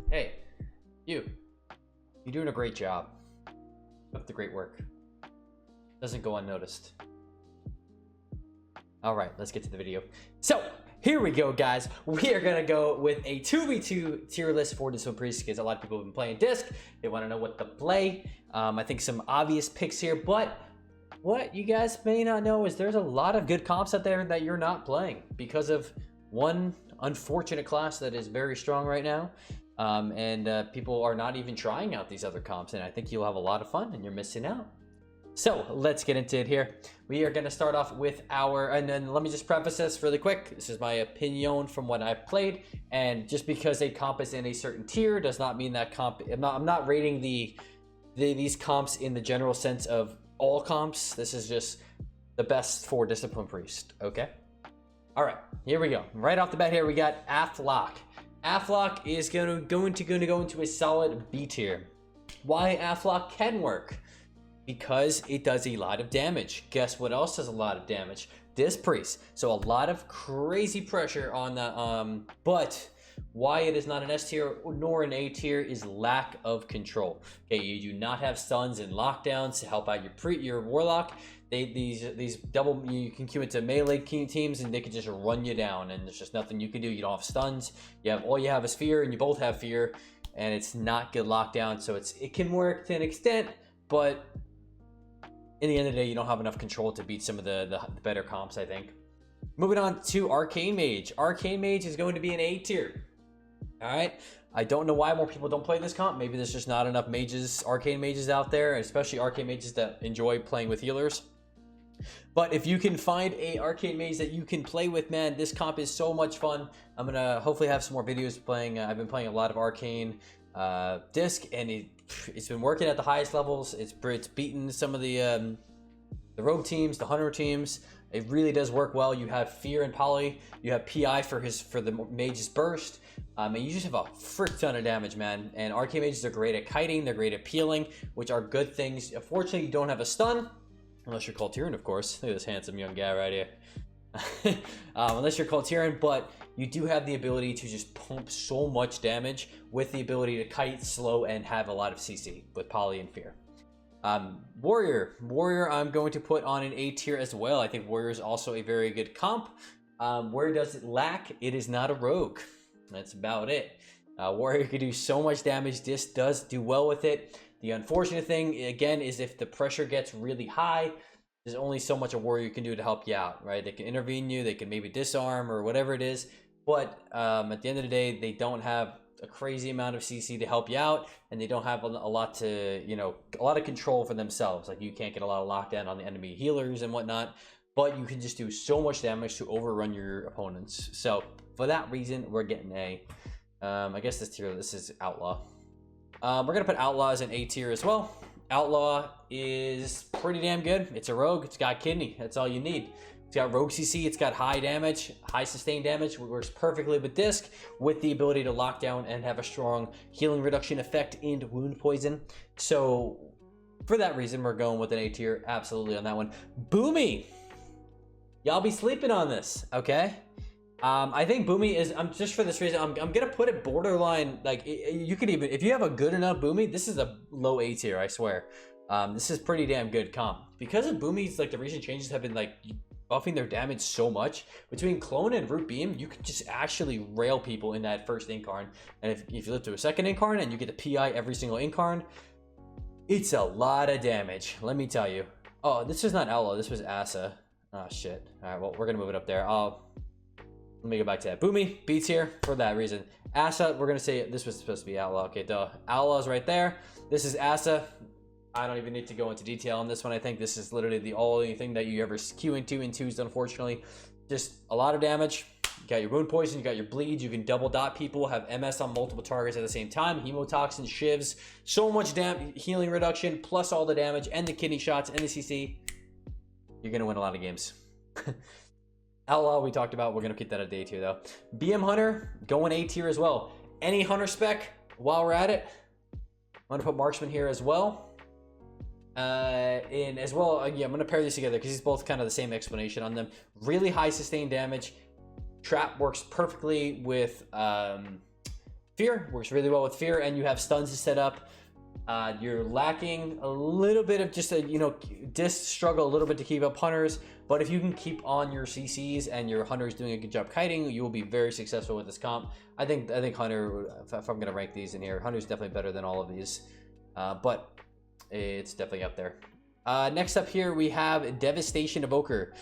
Hey, you're doing a great job. Keep up the great work. Doesn't go unnoticed. All right, let's get to the video. So here we go, guys. We are gonna go with a 2v2 tier list for Discipline Priest because a lot of people have been playing Disc. They want to know what to play. I think some obvious picks here, but what you guys may not know is there's a lot of good comps out there that you're not playing because of one unfortunate class that is very strong right now. People are not even trying out these other comps, and I think you'll have a lot of fun and you're missing out. So let's get into it here. We are going to start off with and then let me just preface this really quick. This is my opinion from what I've played, and just because a comp is in a certain tier does not mean that comp. I'm not rating these comps in the general sense of all comps. This is just the best for Discipline Priest. Okay. All right, here we go. Right off the bat, here we got Affliction. Affliction is going to go into a solid B tier. Why Affliction can work? Because it does a lot of damage. Guess what else does a lot of damage? Disc Priest. So a lot of crazy pressure on the but why it is not an S tier nor an A tier is lack of control. Okay, you do not have stuns and lockdowns to help out your Warlock. These double, you can queue into melee teams and they can just run you down, and there's just nothing you can do. You don't have stuns. All you have is fear, and you both have fear, and it's not good lockdown. So it can work to an extent, but in the end of the day, you don't have enough control to beat some of the better comps, I think. Moving on to Arcane Mage. Arcane Mage is going to be an A tier. All right. I don't know why more people don't play this comp. Maybe there's just not enough mages, Arcane Mages out there, especially Arcane Mages that enjoy playing with healers. But if you can find a Arcane Mage that you can play with, man, this comp is so much fun. I'm going to hopefully have some more videos playing. I've been playing a lot of Arcane Disc, and it's been working at the highest levels. It's beaten some of the rogue teams, the hunter teams. It really does work well. You have fear and poly. You have PI for the mage's burst. And you just have a frick ton of damage, man. And Arcane Mages are great at kiting. They're great at peeling, which are good things. Unfortunately, you don't have a stun, unless you're Cult Tyrann, of course. Look at this handsome young guy right here. Unless you're Cult Tyrann, but you do have the ability to just pump so much damage with the ability to kite, slow, and have a lot of CC with poly and fear. Warrior I'm going to put on an A tier as well. I think Warrior is also a very good comp. Where does it lack? It is not a rogue. That's about it. Warrior can do so much damage. This does do well with it. The unfortunate thing, again, is if the pressure gets really high, there's only so much a Warrior can do to help you out, right? They can intervene you, they can maybe disarm or whatever it is, but at the end of the day, they don't have a crazy amount of CC to help you out, and they don't have a lot of control for themselves. Like, you can't get a lot of lockdown on the enemy healers and whatnot, but you can just do so much damage to overrun your opponents. So for that reason, we're getting a, I guess this is Outlaw. We're gonna put Outlaw as an A tier as well. Outlaw is pretty damn good. It's a rogue. It's got kidney. That's all you need. It's got rogue CC. It's got high damage, high sustained damage. It works perfectly with Disc, with the ability to lock down and have a strong healing reduction effect into wound poison. So for that reason, we're going with an A tier. Absolutely on that one. Boomy. Y'all be sleeping on this, okay? I think Boomy is, just for this reason, I'm gonna put it borderline. Like, you could even, if you have a good enough Boomy, this is a low A tier, I swear. This is pretty damn good comp. Because of Boomy's, like, the recent changes have been, like, buffing their damage so much. Between Clone and Root Beam, you can just actually rail people in that first Incarn. And if you live to a second Incarn and you get the PI every single Incarn, it's a lot of damage, let me tell you. Oh, this is not Outlaw, this was Asa. Oh, shit. Alright, well, we're gonna move it up there. Let me go back to that. Boomy, B tier for that reason. Asa, we're going to say this was supposed to be Outlaw. Okay, duh. Outlaw's right there. This is Asa. I don't even need to go into detail on this one. I think this is literally the only thing that you ever queue into in twos, unfortunately. Just a lot of damage. You got your wound poison, you got your bleeds, you can double dot people, have MS on multiple targets at the same time, hemotoxin, shivs, so much healing reduction, plus all the damage, and the kidney shots, and the CC. You're going to win a lot of games. Outlaw, we talked about. We're going to keep that at A tier, though. BM Hunter, going A tier as well. Any Hunter spec, while we're at it, I'm going to put Marksman here as well. And as well, yeah, I'm going to pair these together because it's both kind of the same explanation on them. Really high sustained damage. Trap works perfectly with Fear works really well with Fear, and you have stuns to set up. You're lacking a little bit of just a, disc struggle a little bit to keep up hunters, but if you can keep on your CCs and your hunter is doing a good job kiting, you will be very successful with this comp. I think hunter, if I'm gonna rank these in here, hunter's definitely better than all of these, but it's definitely up there. Next up here we have Devastation Evoker.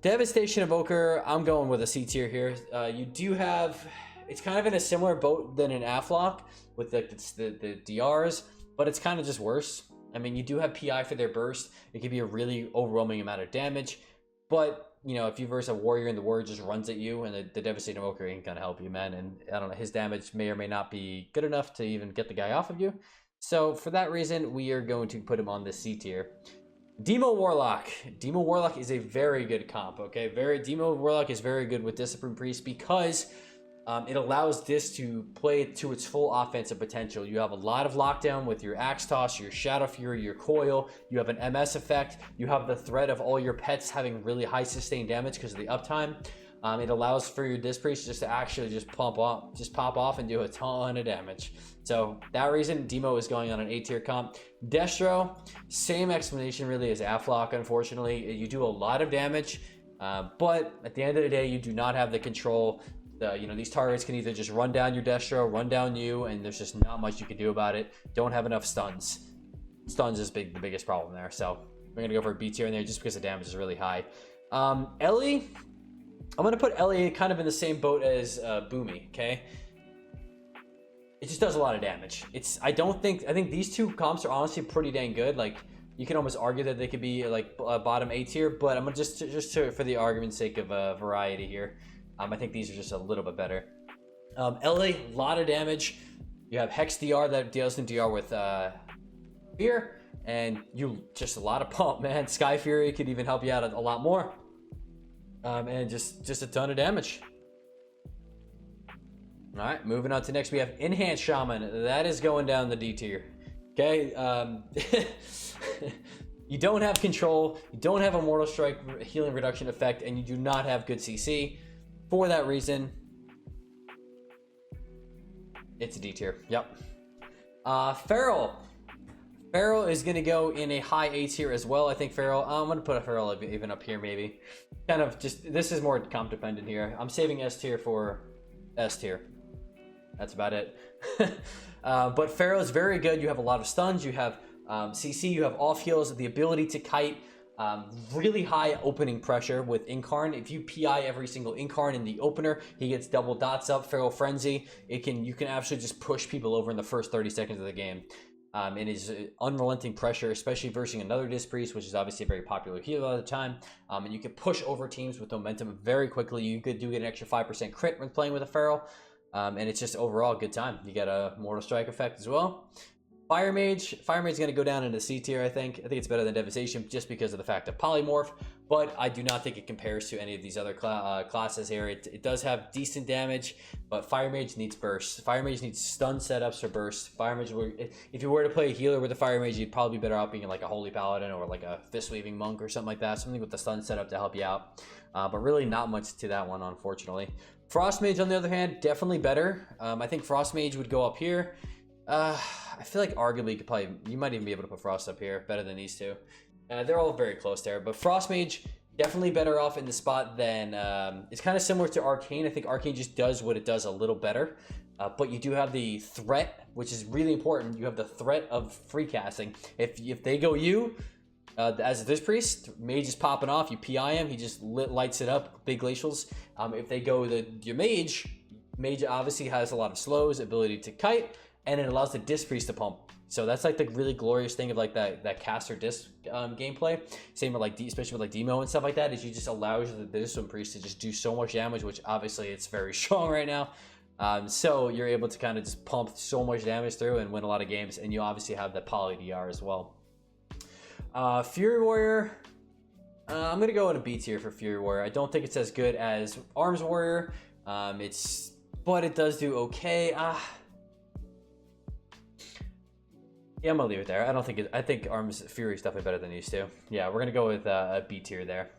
Devastation Evoker, I'm going with a C tier here. You do have, it's kind of in a similar boat than an Affliction with the DRs, but it's kind of just worse. I mean, you do have PI for their burst. It can be a really overwhelming amount of damage, but if you verse a warrior and the warrior just runs at you, and the Devastating Evoker ain't gonna help you, man. And I don't know, his damage may or may not be good enough to even get the guy off of you. So for that reason, we are going to put him on the C tier. Demo Warlock. Demo Warlock is a very good comp, okay? Demo Warlock is very good with Discipline Priest because it allows this to play to its full offensive potential. You have a lot of lockdown with your Axe Toss, your Shadow Fury, your Coil. You have an MS effect. You have the threat of all your pets having really high sustained damage because of the uptime. It allows for your Disc Priest just to actually just pop off and do a ton of damage. So that reason, Demo is going on an A tier comp. Destro, same explanation really as Affliction, unfortunately. You do a lot of damage, but at the end of the day, you do not have the control. These targets can either just run down your Destro, run down you, and there's just not much you can do about it. Don't have enough stuns. Stuns is the biggest problem there. So we're gonna go for a B tier in there just because the damage is really high. Ellie, I'm gonna put Ellie kind of in the same boat as Boomy. Okay, it just does a lot of damage. I think these two comps are honestly pretty dang good. Like, you can almost argue that they could be like bottom A tier, but I'm gonna just for the argument's sake of variety here. I think these are just a little bit better. LA, a lot of damage. You have Hex DR that deals in DR with Fear, and you just a lot of pump, man. Sky Fury could even help you out a lot more. And just a ton of damage. All right, moving on to next, we have Enhanced Shaman. That is going down the D tier. Okay, you don't have control, you don't have a Mortal Strike healing reduction effect, and you do not have good CC. For that reason, it's a D tier. Yep. Feral. Feral is going to go in a high A tier as well. I think Feral, I'm going to put a Feral even up here maybe. Kind of just, this is more comp dependent here. I'm saving S tier for S tier. That's about it. But Feral is very good. You have a lot of stuns. You have CC. You have off heals. The ability to kite. Really high opening pressure with Incarn. If you PI every single Incarn in the opener, he gets double dots up. Feral Frenzy. You can actually just push people over in the first 30 seconds of the game. It is unrelenting pressure, especially versus another Disc Priest, which is obviously a very popular heal at the time. And you can push over teams with momentum very quickly. You could do get an extra 5% crit when playing with a Feral. And it's just overall a good time. You get a Mortal Strike effect as well. Fire Mage is going to go down into C tier, I think. I think it's better than Devastation just because of the fact of Polymorph, but I do not think it compares to any of these other classes here. It does have decent damage, but Fire Mage needs burst. Fire Mage needs stun setups for burst. Fire Mage, if you were to play a healer with a Fire Mage, you'd probably be better off being like a Holy Paladin or like a Fist Weaving Monk or something like that. Something with the stun setup to help you out. But really not much to that one, unfortunately. Frost Mage, on the other hand, definitely better. I think Frost Mage would go up here. I feel like arguably you might even be able to put Frost up here better than these two. They're all very close there, but Frost Mage definitely better off in the spot than it's kind of similar to Arcane. I think Arcane just does what it does a little better, but you do have the threat, which is really important. You have the threat of free casting. If they go you as this priest, Mage is popping off, you PI him, he just lights it up, big glacials. If they go your Mage obviously has a lot of slows, ability to kite, and it allows the Disc Priest to pump. So that's like the really glorious thing of like that caster disc gameplay. Same with like especially with like Demo and stuff like that, is you just allows the Disc Priest to just do so much damage, which obviously it's very strong right now. So you're able to kind of just pump so much damage through and win a lot of games, and you obviously have the Poly DR as well. Fury Warrior, I'm gonna go in a B tier for Fury Warrior. I don't think it's as good as Arms Warrior. But it does do okay. Yeah, I'm gonna leave it there. I think Arms Fury is definitely better than these two. Yeah, we're gonna go with a B tier there.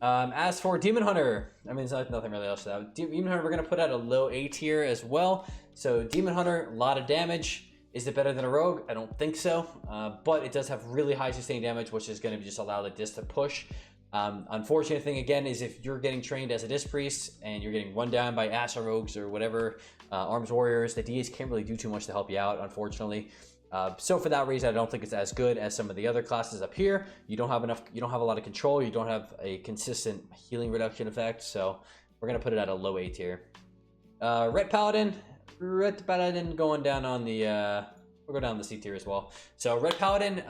As for Demon Hunter, I mean, there's nothing really else to that. Demon Hunter, we're gonna put out a low A tier as well. So Demon Hunter, a lot of damage. Is it better than a Rogue? I don't think so, but it does have really high sustained damage, which is going to just allow the Disc to push. Unfortunate thing again is if you're getting trained as a Disc Priest and you're getting run down by Asa Rogues or whatever, Arms Warriors, the DAs can't really do too much to help you out, unfortunately. So for that reason, I don't think it's as good as some of the other classes up here. You don't have a lot of control. You don't have a consistent healing reduction effect. So we're going to put it at a low A tier. Red Paladin going down on the, we'll go down the C tier as well. So Red Paladin,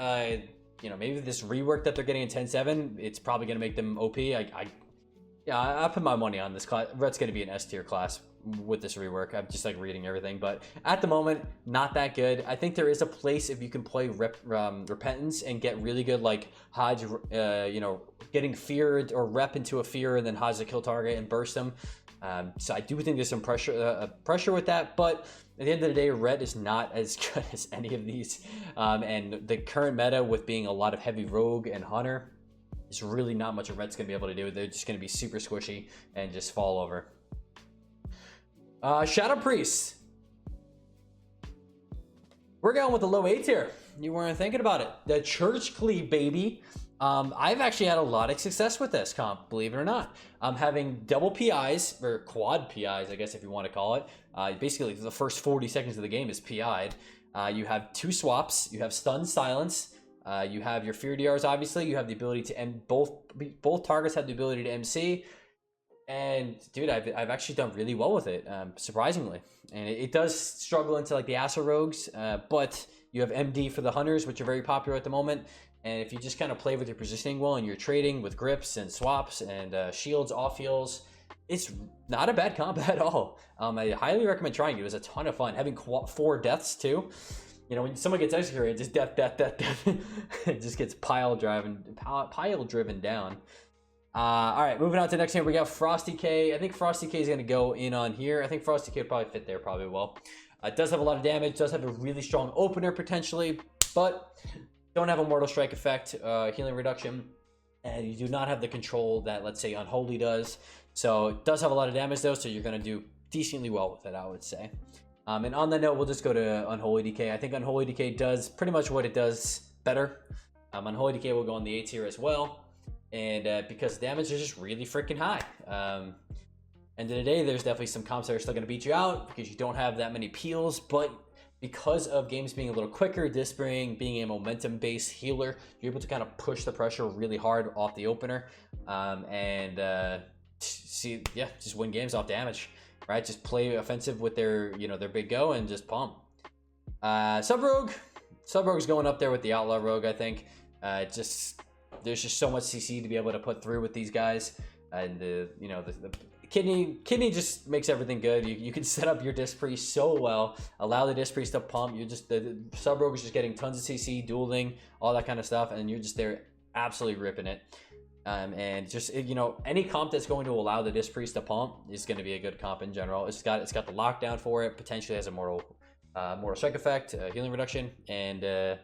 you know, maybe this rework that they're getting in 10.7, it's probably going to make them OP. I put my money on this class. Red's going to be an S tier class with this rework. I'm just like reading everything, but at the moment, not that good. I think there is a place if you can play Repentance and get really good, like Hodge, you know, getting feared or rep into a fear and then Hodge the kill target and burst them. So I do think there's some pressure with that, but at the end of the day, Red is not as good as any of these. And the current meta with being a lot of heavy Rogue and Hunter, there's really not much a Red's going to be able to do. They're just going to be super squishy and just fall over. Shadow Priest. We're going with the low A tier. You weren't thinking about it. The Church Cleave, baby. I've actually had a lot of success with this comp, believe it or not. Having double PIs, or quad PIs, I guess if you want to call it. Basically, the first 40 seconds of the game is PI'd. You have 2 swaps. You have Stun, Silence. You have your Fear DRs, obviously. You have the ability to end both targets have the ability to MC. And dude, I've actually done really well with it, surprisingly. And it does struggle into like the Asa Rogues, but you have MD for the Hunters, which are very popular at the moment. And if you just kind of play with your positioning well and you're trading with grips and swaps and shields, off heals, it's not a bad comp at all. I highly recommend trying it. It was a ton of fun. Having 4 deaths too. You know, when someone gets executed, just death. It just gets pile driven down. All right, moving on to the next game, we got Frosty K. I think Frosty K is going to go in on here. I think Frosty K would probably fit there probably well. It does have a lot of damage, does have a really strong opener potentially, but don't have a Mortal Strike effect, healing reduction, and you do not have the control that, let's say, Unholy does. So it does have a lot of damage though, so you're going to do decently well with it, I would say. And on that note, we'll just go to Unholy Decay. I think Unholy Decay does pretty much what it does better. Unholy Decay will go on the A tier as well. And because damage is just really freaking high. End of the day, there's definitely some comps that are still going to beat you out because you don't have that many peels. But because of games being a little quicker, Dispering being a momentum-based healer, you're able to kind of push the pressure really hard off the opener. Just win games off damage. Right? Just play offensive with their, you know, their big go and just pump. Sub-Rogue's going up there with the Outlaw Rogue, I think. There's just so much CC to be able to put through with these guys, and the kidney just makes everything good. You can set up your Disc Priest so well, allow the Disc Priest to pump. The Sub Rogue is just getting tons of CC, dueling, all that kind of stuff, and you're just there absolutely ripping it. And just, you know, any comp that's going to allow the Disc Priest to pump is going to be a good comp in general. It's got the lockdown for it, potentially has a Mortal Strike effect, healing reduction, and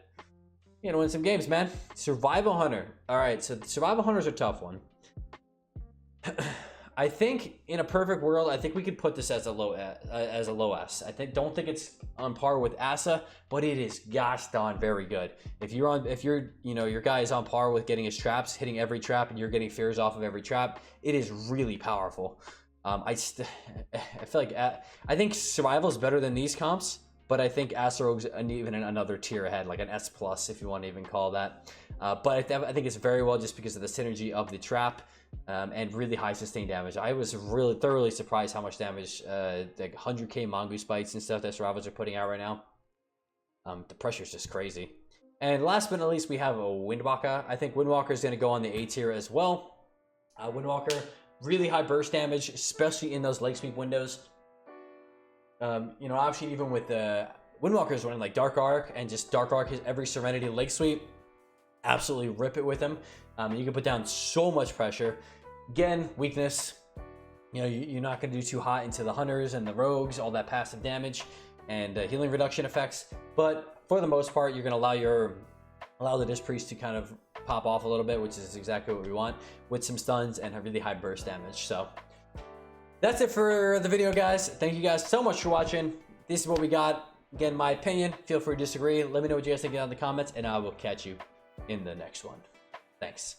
you know, win some games, man. Survival Hunter. All right, so Survival Hunter's a tough one. I think in a perfect world, I think we could put this as a low S. Don't think it's on par with Asa, but it is gosh darn very good. If you're you know, your guy is on par with getting his traps, hitting every trap, and you're getting fears off of every trap, it is really powerful. I feel like I think Survival is better than these comps. But I think Asa Rogue's even another tier ahead, like an S+, if you want to even call that. But I think it's very well just because of the synergy of the trap and really high sustained damage. I was really thoroughly surprised how much damage, like 100k Mongoose Bites and stuff that Survivors are putting out right now. The pressure's just crazy. And last but not least, we have a Windwalker. I think Windwalker is going to go on the A tier as well. Windwalker, really high burst damage, especially in those leg sweep windows. You know, obviously even with Windwalker's running like Dark Arc and just Dark Arc his every Serenity leg sweep, absolutely rip it with him. You can put down so much pressure. Again, weakness. You know, you're not going to do too hot into the Hunters and the Rogues, all that passive damage and healing reduction effects. But for the most part, you're going to allow the Disc Priest to kind of pop off a little bit, which is exactly what we want, with some stuns and a really high burst damage. So that's it for the video, guys. Thank you guys so much for watching. this is what we got. Again, my opinion. Feel free to disagree. Let me know what you guys think down in the comments, and I will catch you in the next one. Thanks.